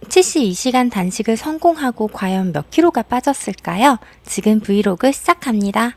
72시간 단식을 성공하고 과연 몇 킬로가 빠졌을까요? 지금 브이로그 시작합니다.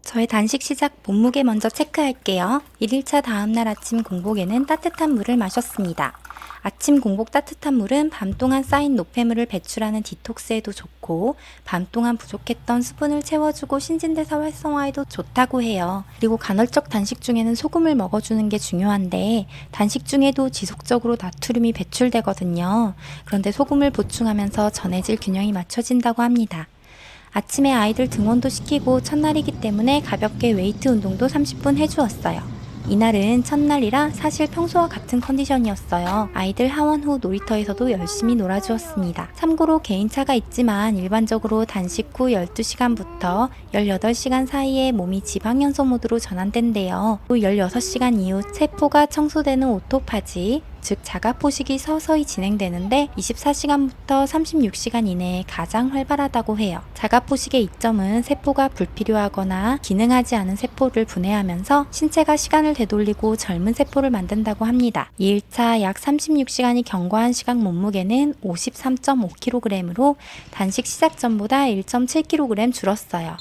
저의 단식 시작 몸무게 먼저 체크할게요. 1일차 다음날 아침 공복에는 따뜻한 물을 마셨습니다. 아침 공복 따뜻한 물은 밤 동안 쌓인 노폐물을 배출하는 디톡스에도 좋고 밤 동안 부족했던 수분을 채워주고 신진대사 활성화에도 좋다고 해요. 그리고 간헐적 단식 중에는 소금을 먹어주는 게 중요한데 단식 중에도 지속적으로 나트륨이 배출되거든요. 그런데 소금을 보충하면서 전해질 균형이 맞춰진다고 합니다. 아침에 아이들 등원도 시키고 첫날이기 때문에 가볍게 웨이트 운동도 30분 해주었어요. 이날은 첫날이라 사실 평소와 같은 컨디션이었어요. 아이들 하원 후 놀이터에서도 열심히 놀아주었습니다. 참고로 개인차가 있지만 일반적으로 단식 후 12시간부터 18시간 사이에 몸이 지방연소 모드로 전환된대요. 또 16시간 이후 세포가 청소되는 오토파지, 즉 자가포식이 서서히 진행되는데 24시간부터 36시간 이내에 가장 활발하다고 해요. 자가포식의 이점은 세포가 불필요하거나 기능하지 않은 세포를 분해하면서 신체가 시간을 되돌리고 젊은 세포를 만든다고 합니다. 2일차 약 36시간이 경과한 시각 몸무게는 53.5kg으로 단식 시작 전보다 1.7kg 줄었어요.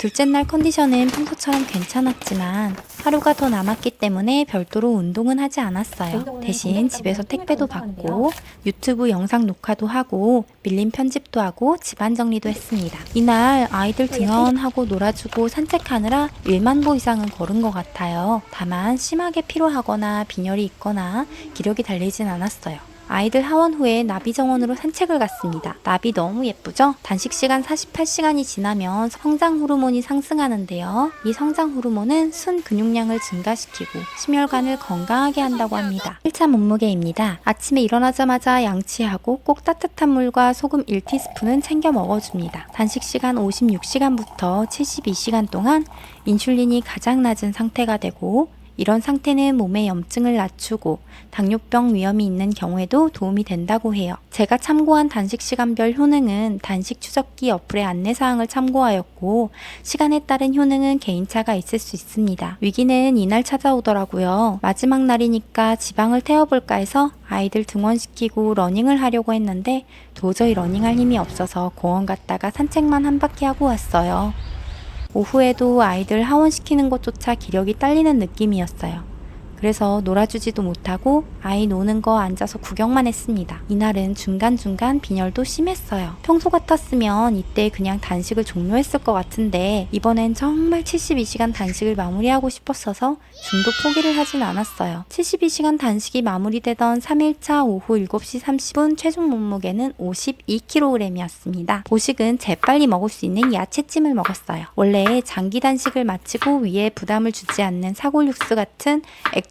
둘째 날 컨디션은 평소처럼 괜찮았지만 하루가 더 남았기 때문에 별도로 운동은 하지 않았어요. 대신 집에서 택배도 받고 유튜브 영상 녹화도 하고 밀린 편집도 하고 집안 정리도 했습니다. 이날 아이들 등하원하고 놀아주고 산책하느라 1만 보 이상은 걸은 것 같아요. 다만 심하게 피로하거나 빈혈이 있거나 기력이 달리진 않았어요. 아이들 하원 후에 나비 정원으로 산책을 갔습니다. 나비 너무 예쁘죠? 단식 시간 48시간이 지나면 성장 호르몬이 상승하는데요. 이 성장 호르몬은 순 근육량을 증가시키고 심혈관을 건강하게 한다고 합니다. 1차 몸무게입니다. 아침에 일어나자마자 양치하고 꼭 따뜻한 물과 소금 1티스푼은 챙겨 먹어줍니다. 단식 시간 56시간부터 72시간 동안 인슐린이 가장 낮은 상태가 되고 이런 상태는 몸의 염증을 낮추고 당뇨병 위험이 있는 경우에도 도움이 된다고 해요. 제가 참고한 단식 시간별 효능은 단식 추적기 어플의 안내사항을 참고하였고 시간에 따른 효능은 개인차가 있을 수 있습니다. 위기는 이날 찾아오더라고요. 마지막 날이니까 지방을 태워볼까 해서 아이들 등원시키고 러닝을 하려고 했는데 도저히 러닝할 힘이 없어서 공원 갔다가 산책만 한 바퀴 하고 왔어요. 오후에도 아이들 하원시키는 것조차 기력이 딸리는 느낌이었어요. 그래서 놀아주지도 못하고 아이 노는 거 앉아서 구경만 했습니다. 이날은 중간중간 빈혈도 심했어요. 평소 같았으면 이때 그냥 단식을 종료했을 것 같은데 이번엔 정말 72시간 단식을 마무리하고 싶었어서 중도 포기를 하진 않았어요. 72시간 단식이 마무리되던 3일차 오후 7시 30분 최종 몸무게는 52kg이었습니다. 보식은 재빨리 먹을 수 있는 야채찜을 먹었어요. 원래 장기 단식을 마치고 위에 부담을 주지 않는 사골육수 같은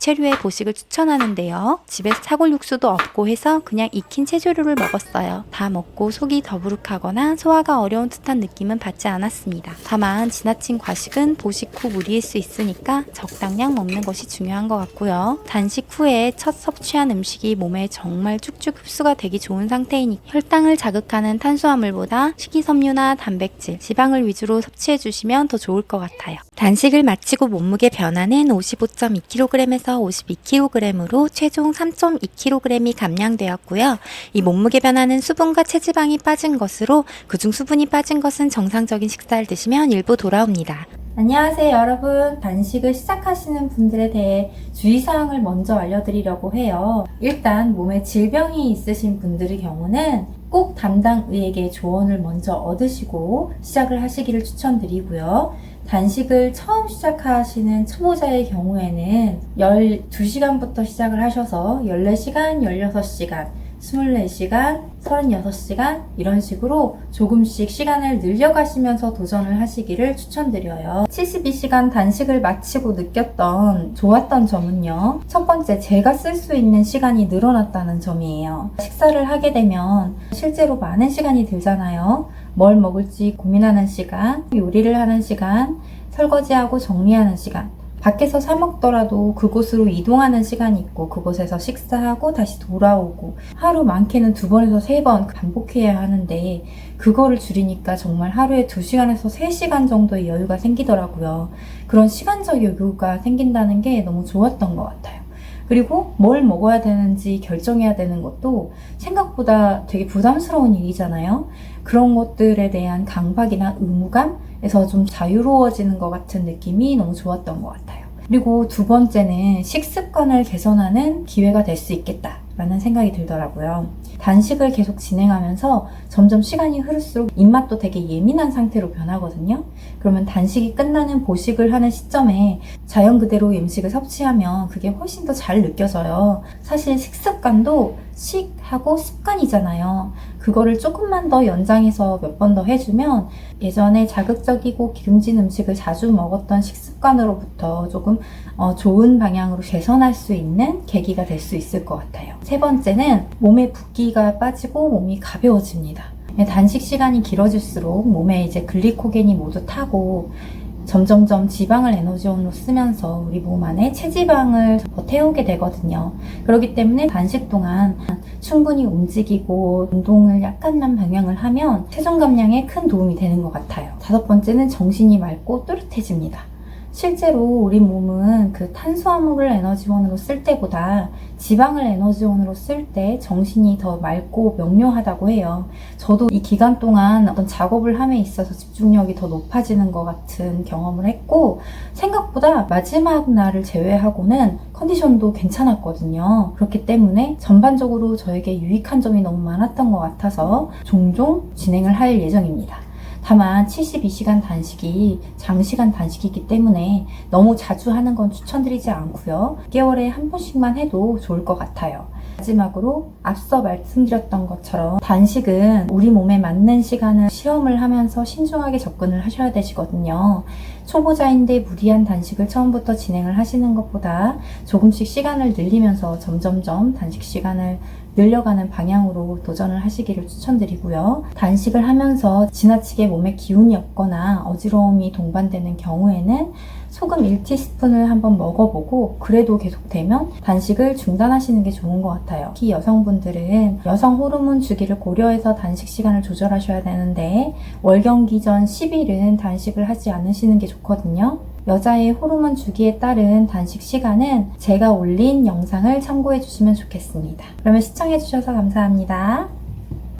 액체류의 보식을 추천하는데요. 집에 사골육수도 없고 해서 그냥 익힌 채소류를 먹었어요. 다 먹고 속이 더부룩하거나 소화가 어려운 듯한 느낌은 받지 않았습니다. 다만 지나친 과식은 보식 후 무리일 수 있으니까 적당량 먹는 것이 중요한 것 같고요. 단식 후에 첫 섭취한 음식이 몸에 정말 쭉쭉 흡수가 되기 좋은 상태이니 혈당을 자극하는 탄수화물보다 식이섬유나 단백질, 지방을 위주로 섭취해 주시면 더 좋을 것 같아요. 단식을 마치고 몸무게 변화는 55.2kg에서 52kg으로 최종 3.2kg이 감량되었고요. 이 몸무게 변화는 수분과 체지방이 빠진 것으로 그중 수분이 빠진 것은 정상적인 식사를 드시면 일부 돌아옵니다. 안녕하세요 여러분. 단식을 시작하시는 분들에 대해 주의사항을 먼저 알려드리려고 해요. 일단 몸에 질병이 있으신 분들의 경우는 꼭 담당 의에게 조언을 먼저 얻으시고 시작을 하시기를 추천드리고요. 단식을 처음 시작하시는 초보자의 경우에는 12시간부터 시작을 하셔서 14시간, 16시간, 24시간, 36시간 이런 식으로 조금씩 시간을 늘려가시면서 도전을 하시기를 추천드려요. 72시간 단식을 마치고 느꼈던 좋았던 점은요. 첫 번째, 제가 쓸 수 있는 시간이 늘어났다는 점이에요. 식사를 하게 되면 실제로 많은 시간이 들잖아요. 뭘 먹을지 고민하는 시간, 요리를 하는 시간, 설거지하고 정리하는 시간, 밖에서 사 먹더라도 그곳으로 이동하는 시간이 있고 그곳에서 식사하고 다시 돌아오고 하루 많게는 2번에서 3번 반복해야 하는데 그거를 줄이니까 정말 하루에 2시간에서 3시간 정도의 여유가 생기더라고요. 그런 시간적 여유가 생긴다는 게 너무 좋았던 것 같아요. 그리고 뭘 먹어야 되는지 결정해야 되는 것도 생각보다 되게 부담스러운 일이잖아요. 그런 것들에 대한 강박이나 의무감에서 좀 자유로워지는 것 같은 느낌이 너무 좋았던 것 같아요. 그리고 두 번째는 식습관을 개선하는 기회가 될 수 있겠다라는 생각이 들더라고요. 단식을 계속 진행하면서 점점 시간이 흐를수록 입맛도 되게 예민한 상태로 변하거든요. 그러면 단식이 끝나는 보식을 하는 시점에 자연 그대로의 음식을 섭취하면 그게 훨씬 더 잘 느껴져요. 사실 식습관도 식하고 습관이잖아요. 그거를 조금만 더 연장해서 몇 번 더 해주면 예전에 자극적이고 기름진 음식을 자주 먹었던 식습관으로부터 조금 좋은 방향으로 개선할 수 있는 계기가 될 수 있을 것 같아요. 세 번째는 몸에 붓기가 빠지고 몸이 가벼워집니다. 단식 시간이 길어질수록 몸에 이제 글리코겐이 모두 타고 점점점 지방을 에너지원으로 쓰면서 우리 몸 안에 체지방을 더 태우게 되거든요. 그렇기 때문에 단식 동안 충분히 움직이고 운동을 약간만 병행을 하면 체중 감량에 큰 도움이 되는 것 같아요. 다섯 번째는 정신이 맑고 또렷해집니다. 실제로 우리 몸은 그 탄수화물을 에너지원으로 쓸 때보다 지방을 에너지원으로 쓸 때 정신이 더 맑고 명료하다고 해요. 저도 이 기간 동안 어떤 작업을 함에 있어서 집중력이 더 높아지는 것 같은 경험을 했고, 생각보다 마지막 날을 제외하고는 컨디션도 괜찮았거든요. 그렇기 때문에 전반적으로 저에게 유익한 점이 너무 많았던 것 같아서 종종 진행을 할 예정입니다. 다만 72시간 단식이 장시간 단식이기 때문에 너무 자주 하는 건 추천드리지 않고요. 6개월에 한 번씩만 해도 좋을 것 같아요. 마지막으로 앞서 말씀드렸던 것처럼 단식은 우리 몸에 맞는 시간을 시험을 하면서 신중하게 접근을 하셔야 되시거든요. 초보자인데 무리한 단식을 처음부터 진행을 하시는 것보다 조금씩 시간을 늘리면서 점점점 단식 시간을 늘려가는 방향으로 도전을 하시기를 추천드리고요. 단식을 하면서 지나치게 몸에 기운이 없거나 어지러움이 동반되는 경우에는 소금 1티스푼을 한번 먹어보고 그래도 계속되면 단식을 중단하시는 게 좋은 것 같아요. 특히 여성분들은 여성 호르몬 주기를 고려해서 단식 시간을 조절하셔야 되는데 월경기 전 10일은 단식을 하지 않으시는 게 좋거든요. 여자의 호르몬 주기에 따른 단식 시간은 제가 올린 영상을 참고해 주시면 좋겠습니다. 그러면 시청해 주셔서 감사합니다.